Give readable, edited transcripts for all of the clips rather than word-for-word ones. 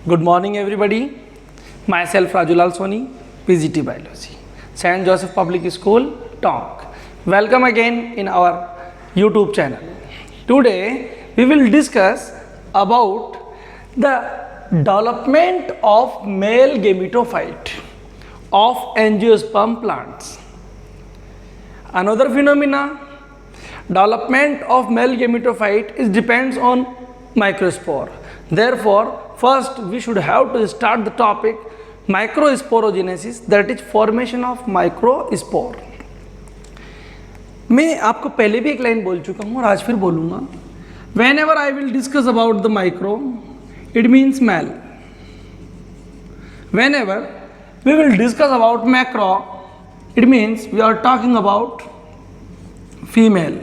Good morning, everybody. Myself Rajulal Soni, PGT Biology, St. Joseph Public School, Tonk. Welcome again in our YouTube channel. Today we will discuss about the development of male gametophyte of angiosperm plants. Another phenomena, development of male gametophyte is depends on microspore. Therefore, first we should have to start the topic microsporogenesis, that is formation of microspore. मैं आपको पहले भी एक line बोल चुका हूँ और आज फिर बोलूँगा. Whenever I will discuss about the micro, it means male. Whenever we will discuss about macro, it means we are talking about female.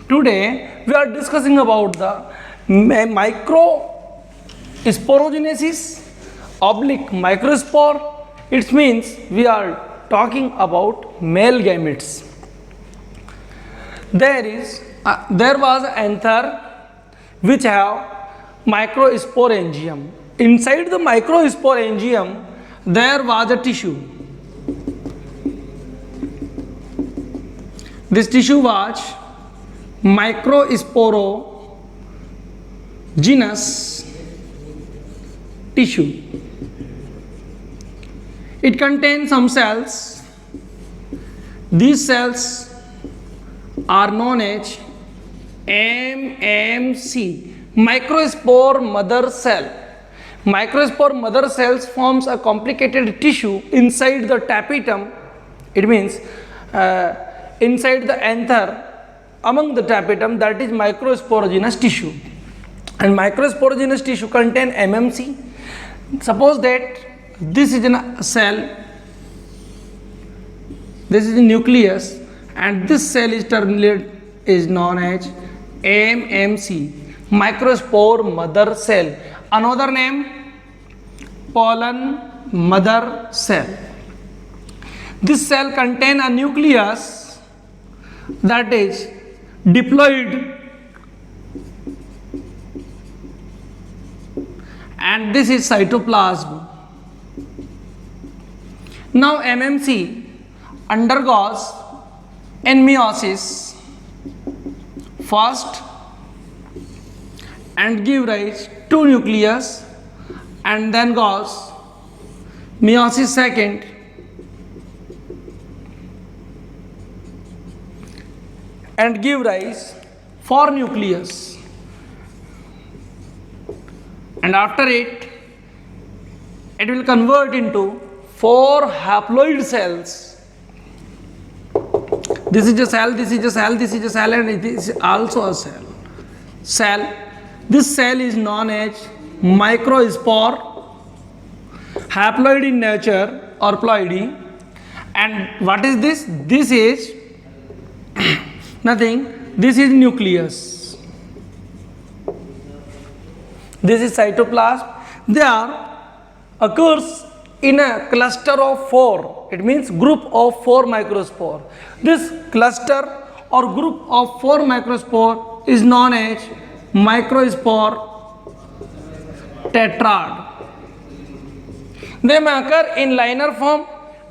Today we are discussing about the microsporogenesis oblique microspore. It means we are talking about male gametes. There was an anther which have microsporangium. Inside the microsporangium there was a tissue. This tissue was microsporogenous tissue. It contains some cells. These cells are known as MMC, microspore mother cell. Microspore mother cells forms a complicated tissue inside the tapetum. It means inside the anther among the tapetum, that is microsporogenous tissue. And microsporogenous tissue contain MMC. Suppose that this is a cell, this is a nucleus, and this cell is terminated is known as MMC, microspore mother cell. Another name, pollen mother cell. This cell contain a nucleus that is diploid, and this is cytoplasm. Now MMC undergoes in meiosis first and give rise to nucleus, and then goes meiosis second and give rise for nucleus, and after it will convert into 4 haploid cells. This is a cell, this is a cell, this is a cell, and it is also a cell. This cell is known as microspore, haploid in nature or ploidy. And what is this? This is nothing. This is nucleus. This is cytoplasm. There occurs in a cluster of 4. It means group of 4 microspore. This cluster or group of 4 microspore is known as microspore tetrad. They may occur in linear form,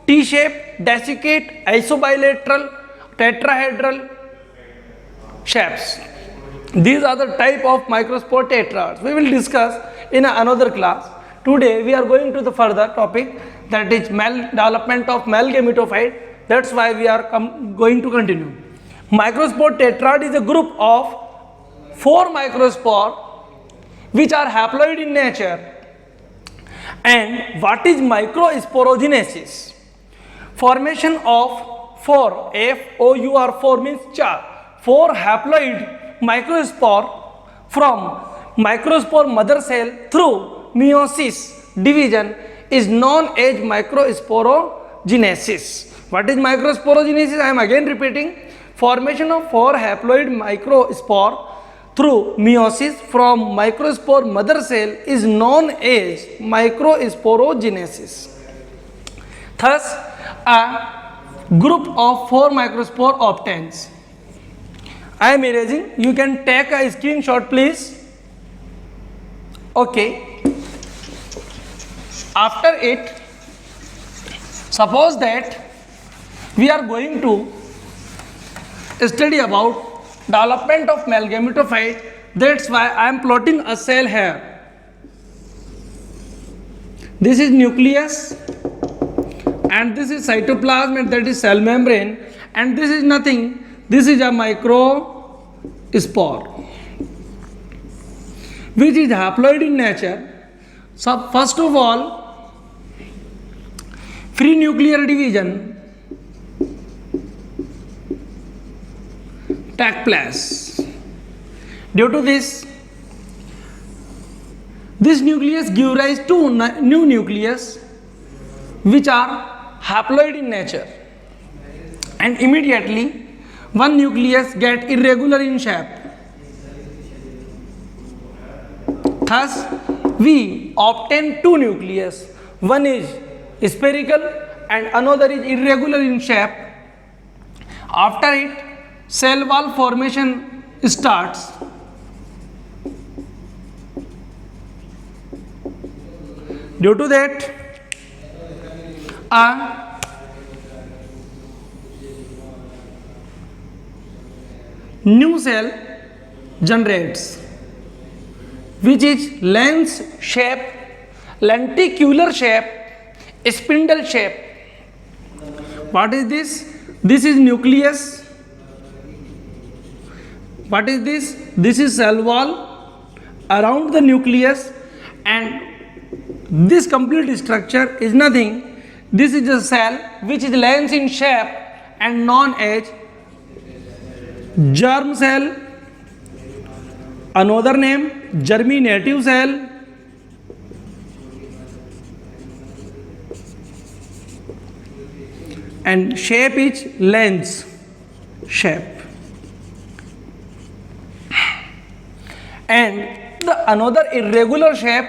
T-shape, desiccate, isobilateral, tetrahedral shapes. These are the type of microspore tetrads. We will discuss in another class. Today we are going to the further topic, that is development of male gametophyte. That's why we are going to continue. Microspore tetrad is a group of 4 microspore which are haploid in nature. And what is microsporogenesis? Formation of 4, F-O-U-R 4 means 4 haploid microspore from microspore mother cell through meiosis division is known as microsporogenesis. What is microsporogenesis? I am again repeating. Formation of 4 haploid microspore through meiosis from microspore mother cell is known as microsporogenesis. Thus, a group of 4 microspore obtains. I am erasing. You can take a screenshot, please. Okay. After it, suppose that we are going to study about development of male gametophyte. That's why I am plotting a cell here. This is nucleus and this is cytoplasm and that is cell membrane, and this is nothing, this is a microspore which is haploid in nature. So first of all, free nuclear division take place. Due to this nucleus give rise to new nucleus which are haploid in nature, and immediately one nucleus get irregular in shape. Thus we obtain two nucleus, one is spherical and another is irregular in shape. After it, cell wall formation starts. Due to that, a new cell generates which is lens shape, lenticular shape, spindle shape. What is this? This is nucleus. What is this? This is cell wall around the nucleus, and this complete structure is nothing. This is a cell which is lens in shape and known as germ cell. Another name, germinative cell. And shape is lens shape. And the another irregular shape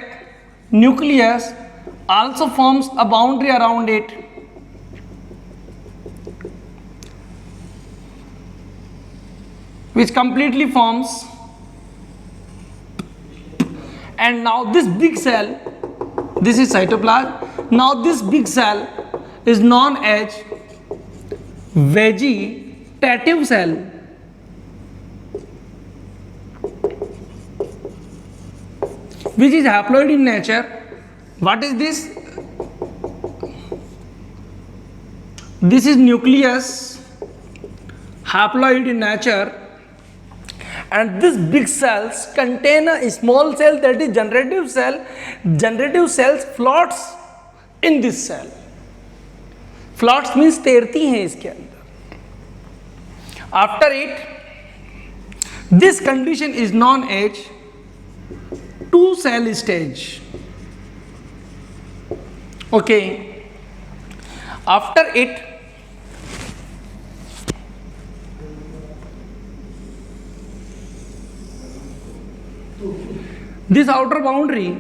nucleus also forms a boundary around it. Which completely forms, and now this big cell, this is cytoplasm. Now this big cell is known as vegetative cell. Which is haploid in nature. What is this? This is nucleus, haploid in nature, and these big cells contain a small cell that is generative cell. Generative cells floats in this cell. Floats means तैरती हैं इसके अंदर. After it, this condition is known as two cell stage. Okay. After it, this outer boundary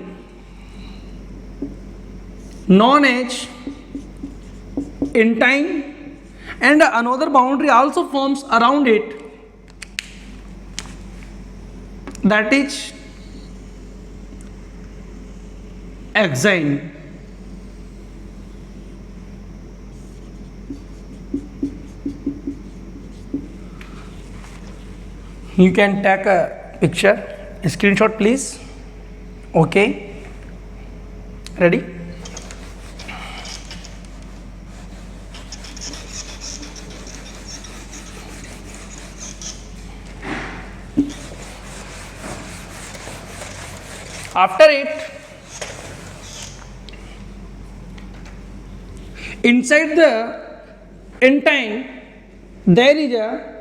known as intine, and another boundary also forms around it, that is axine. You can take a picture, a screenshot please. Okay, ready? After it, inside the intine there is a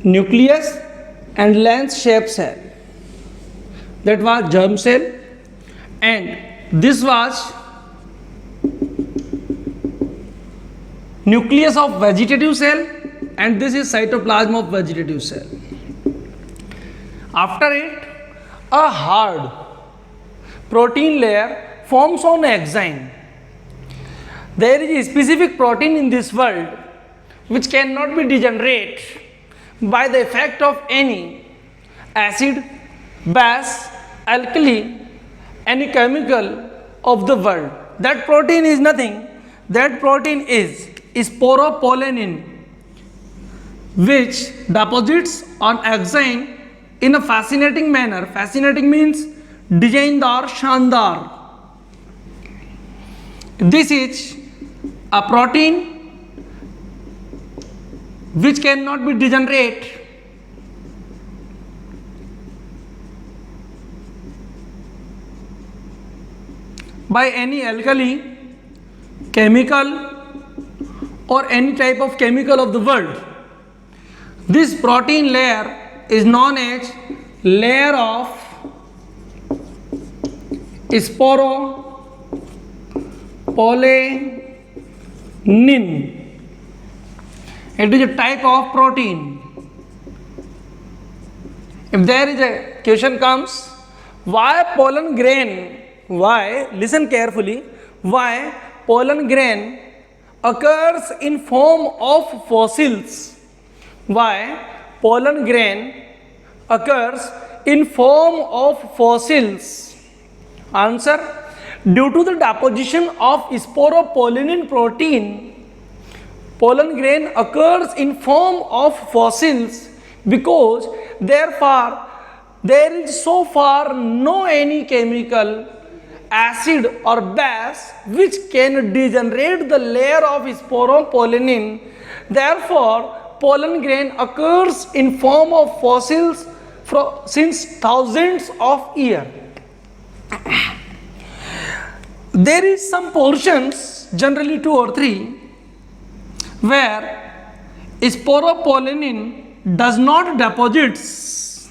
nucleus and lens shaped cell, that was germ cell, and this was nucleus of vegetative cell, and this is cytoplasm of vegetative cell. After it, a hard protein layer forms on axine. There is a specific protein in this world which cannot be degenerate by the effect of any acid, base, alkali, any chemical of the world. That protein is nothing. That protein is sporopollenin, which deposits on axine in a fascinating manner. Fascinating means डिजाइनदार, शानदार. This is a protein which cannot be degenerate by any alkali, chemical or any type of chemical of the world. This protein layer is known as layer of sporopollenin. It is a type of protein. If there is a question comes, why pollen grain? Why? Listen carefully. Why pollen grain occurs in form of fossils? Why pollen grain occurs in form of fossils? Answer: due to the deposition of sporopollenin protein, pollen grain occurs in form of fossils, because therefore there is so far no any chemical, acid or base which can degenerate the layer of sporopollenin. Therefore pollen grain occurs in form of fossils since thousands of years. There is some portions, generally 2 or 3, where sporopollenin does not deposits.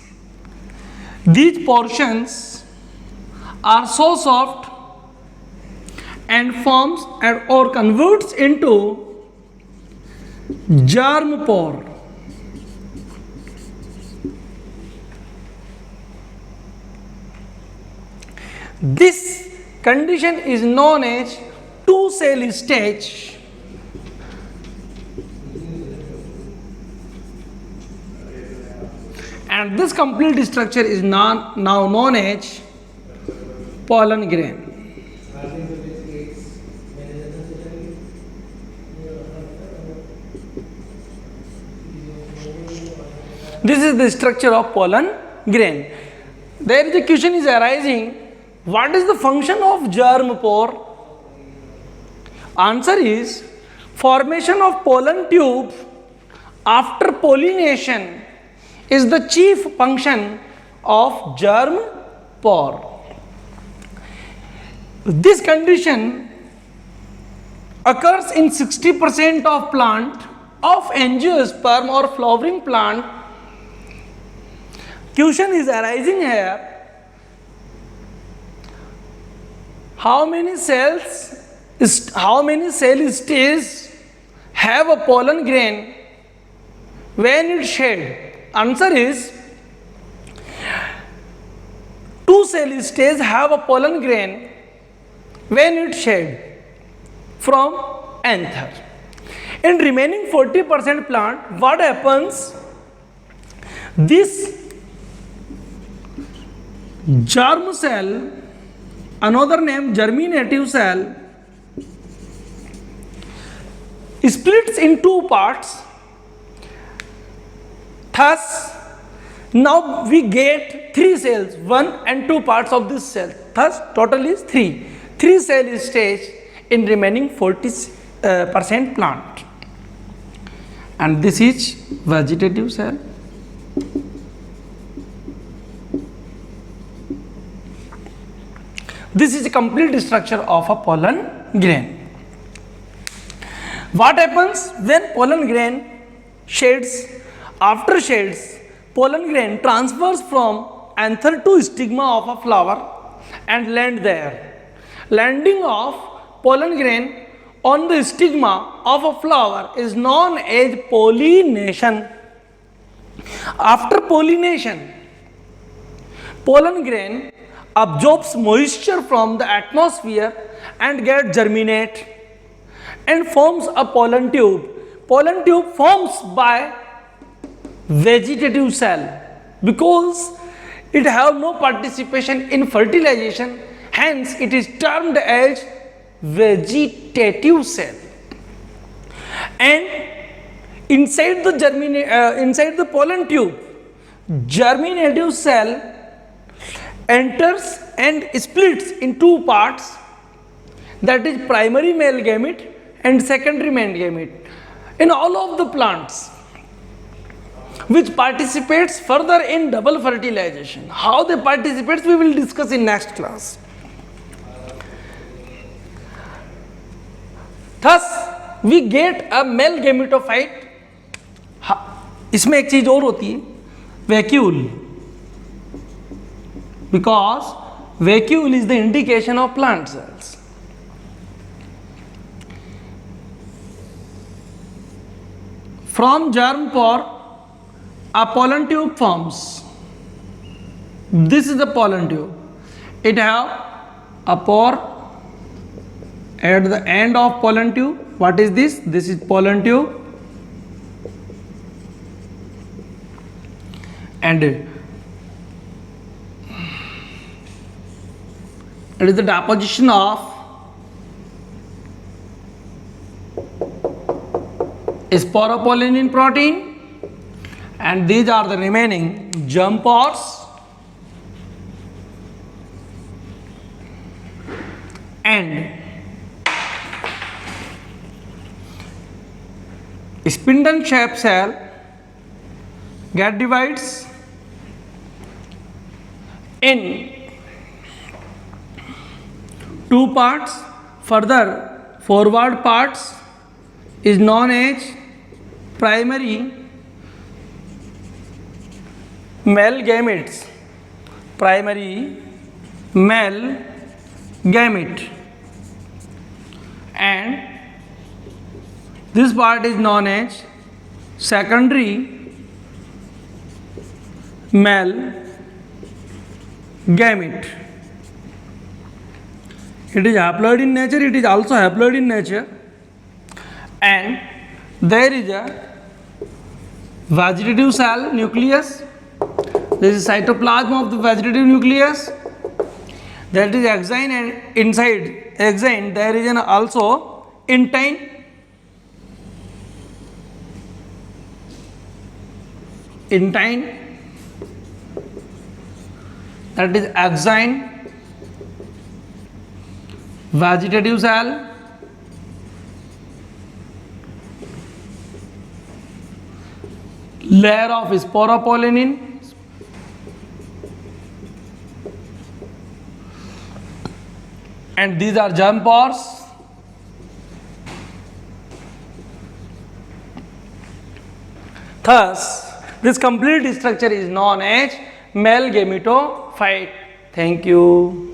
These portions are so soft and forms or converts into germ pore. This condition is known as two-cell stage. And this complete structure is now known as pollen grain. This is the structure of pollen grain. There is a question is arising, what is the function of germ pore? Answer is, formation of pollen tube after pollination is the chief function of germ pore. This condition occurs in 60% of plant of angiosperm or flowering plant. Question is arising here, how many cell stages have a pollen grain when it shed? Answer is, 2 cell stages have a pollen grain when it shed from anther. In remaining 40% plant, what happens? This germ cell, another name germinative cell, splits in 2 parts. Thus, now we get 3 cells, 1 and 2 parts of this cell. Thus, total is 3. 3 cell stage in remaining 40% plant. And this is vegetative cell. This is a complete structure of a pollen grain. What happens when pollen grain sheds? After sheds, pollen grain transfers from anther to stigma of a flower and land there. Landing of pollen grain on the stigma of a flower is known as pollination. After pollination, pollen grain absorbs moisture from the atmosphere and gets germinate and forms a pollen tube. Pollen tube forms by vegetative cell because it have no participation in fertilization Hence, it is termed as vegetative cell. And inside the pollen tube, germinative cell enters and splits in two parts, that is primary male gamete and secondary male gamete in all of the plants, which participates further in double fertilization. How they participate we will discuss in next class. Thus we get a male gametophyte. इसमें एक चीज और होती है, vacuole, because vacuole is the indication of plant cells. From germ pore, a pollen tube forms. This is the pollen tube. It have a pore at the end of pollen tube. What is this? This is pollen tube. And it is the deposition of sporopollenin protein, and these are the remaining germ pores, and spindle shaped cell get divides in two parts. Further forward parts is known as primary male gametes, primary male gamete, and this part is known as secondary male gamete. It is haploid in nature, it is also haploid in nature, and there is a vegetative cell nucleus. This is cytoplasm of the vegetative nucleus. That is axine, and inside axine there is an also intine. Intine, that is axine, vegetative cell, layer of sporopollenin, and these are germ pores. Thus, this complete structure is known as male gametophyte. Thank you.